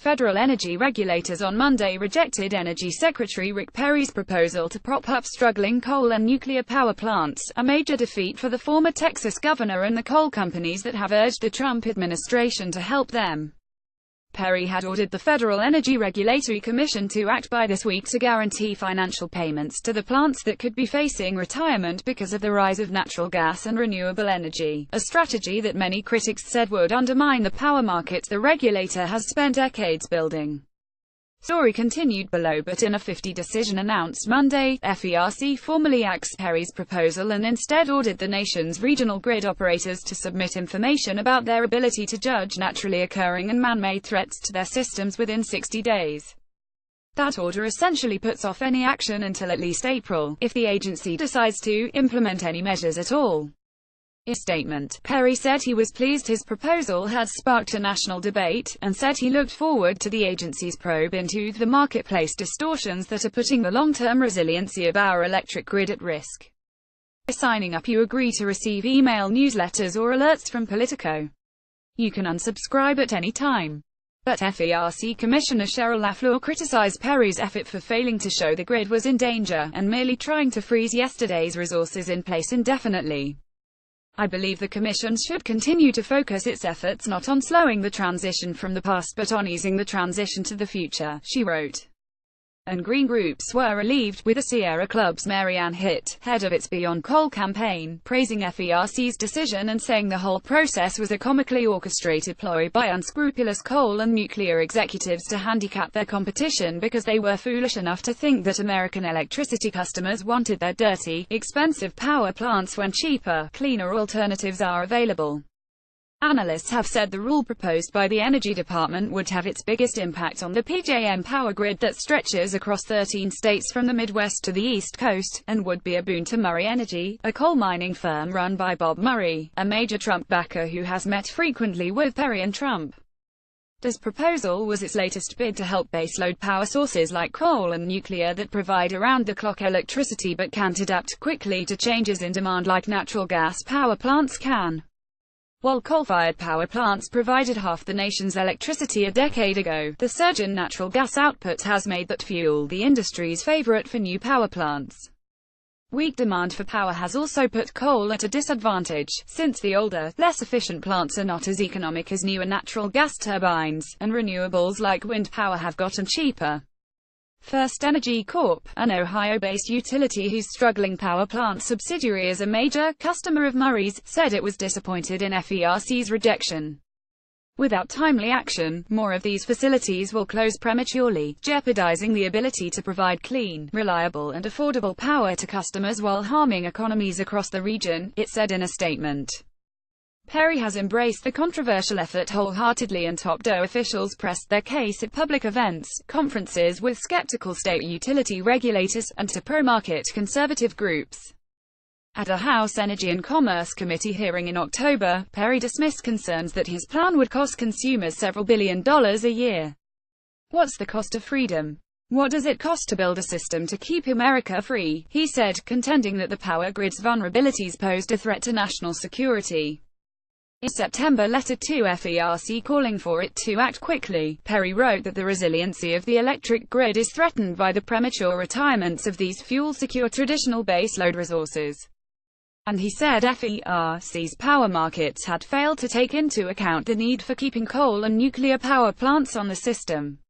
Federal energy regulators on Monday rejected Energy Secretary Rick Perry's proposal to prop up struggling coal and nuclear power plants, a major defeat for the former Texas governor and the coal companies that have urged the Trump administration to help them. Perry had ordered the Federal Energy Regulatory Commission to act by this week to guarantee financial payments to the plants that could be facing retirement because of the rise of natural gas and renewable energy, a strategy that many critics said would undermine the power market the regulator has spent decades building. Story continued below, but in a 50 decision announced Monday, FERC formally axed Perry's proposal and instead ordered the nation's regional grid operators to submit information about their ability to judge naturally occurring and man-made threats to their systems within 60 days. That order essentially puts off any action until at least April, if the agency decides to implement any measures at all. In a statement, Perry said he was pleased his proposal had sparked a national debate, and said he looked forward to the agency's probe into the marketplace distortions that are putting the long-term resiliency of our electric grid at risk. By signing up, you agree to receive email newsletters or alerts from Politico. You can unsubscribe at any time. But FERC Commissioner Cheryl LaFleur criticized Perry's effort for failing to show the grid was in danger, and merely trying to freeze yesterday's resources in place indefinitely. I believe the Commission should continue to focus its efforts not on slowing the transition from the past but on easing the transition to the future, she wrote. And green groups were relieved, with the Sierra Club's Marianne Hitt, head of its Beyond Coal campaign, praising FERC's decision and saying the whole process was a comically orchestrated ploy by unscrupulous coal and nuclear executives to handicap their competition because they were foolish enough to think that American electricity customers wanted their dirty, expensive power plants when cheaper, cleaner alternatives are available. Analysts have said the rule proposed by the Energy Department would have its biggest impact on the PJM power grid that stretches across 13 states from the Midwest to the East Coast, and would be a boon to Murray Energy, a coal mining firm run by Bob Murray, a major Trump backer who has met frequently with Perry and Trump. This proposal was its latest bid to help baseload power sources like coal and nuclear that provide around-the-clock electricity but can't adapt quickly to changes in demand like natural gas power plants can. While coal-fired power plants provided half the nation's electricity a decade ago, the surge in natural gas output has made that fuel the industry's favorite for new power plants. Weak demand for power has also put coal at a disadvantage, since the older, less efficient plants are not as economic as newer natural gas turbines, and renewables like wind power have gotten cheaper. First Energy Corp., an Ohio-based utility whose struggling power plant subsidiary is a major customer of Murray's, said it was disappointed in FERC's rejection. Without timely action, more of these facilities will close prematurely, jeopardizing the ability to provide clean, reliable and affordable power to customers while harming economies across the region, it said in a statement. Perry has embraced the controversial effort wholeheartedly, and top DOE officials pressed their case at public events, conferences with skeptical state utility regulators, and to pro-market conservative groups. At a House Energy and Commerce Committee hearing in October, Perry dismissed concerns that his plan would cost consumers several $billions a year. What's the cost of freedom? What does it cost to build a system to keep America free? He said, contending that the power grid's vulnerabilities posed a threat to national security. In a September letter to FERC calling for it to act quickly, Perry wrote that the resiliency of the electric grid is threatened by the premature retirements of these fuel-secure traditional baseload resources. And he said FERC's power markets had failed to take into account the need for keeping coal and nuclear power plants on the system.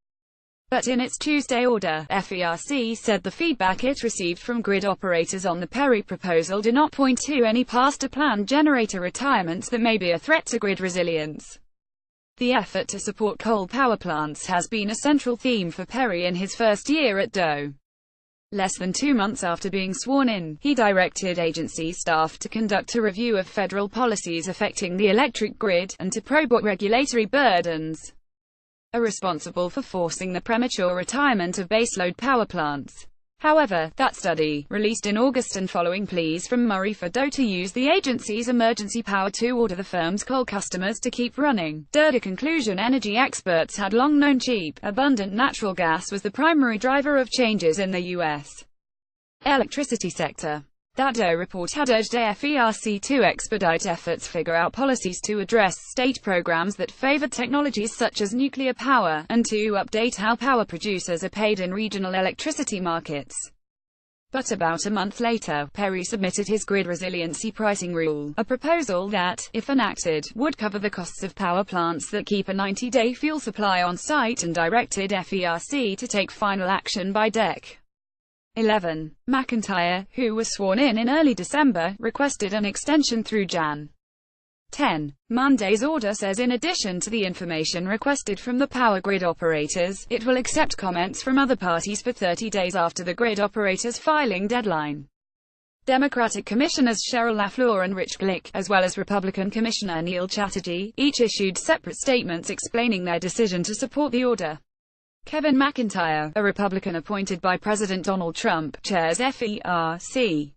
But in its Tuesday order, FERC said the feedback it received from grid operators on the Perry proposal did not point to any past or planned generator retirements that may be a threat to grid resilience. The effort to support coal power plants has been a central theme for Perry in his first year at DOE. Less than 2 months after being sworn in, he directed agency staff to conduct a review of federal policies affecting the electric grid, and to probe what regulatory burdens are responsible for forcing the premature retirement of baseload power plants. However, that study, released in August and following pleas from Murray for DOE to use the agency's emergency power to order the firm's coal customers to keep running, drew a conclusion energy experts had long known: cheap, abundant natural gas was the primary driver of changes in the U.S. electricity sector. That report had urged FERC to expedite efforts figure out policies to address state programs that favor technologies such as nuclear power, and to update how power producers are paid in regional electricity markets. But about a month later, Perry submitted his grid resiliency pricing rule, a proposal that, if enacted, would cover the costs of power plants that keep a 90-day fuel supply on site, and directed FERC to take final action by Dec. 11. McIntyre, who was sworn in early December, requested an extension through Jan. 10. Monday's order says in addition to the information requested from the power grid operators, it will accept comments from other parties for 30 days after the grid operators' filing deadline. Democratic Commissioners Cheryl LaFleur and Rich Glick, as well as Republican Commissioner Neil Chatterjee, each issued separate statements explaining their decision to support the order. Kevin McIntyre, a Republican appointed by President Donald Trump, chairs FERC.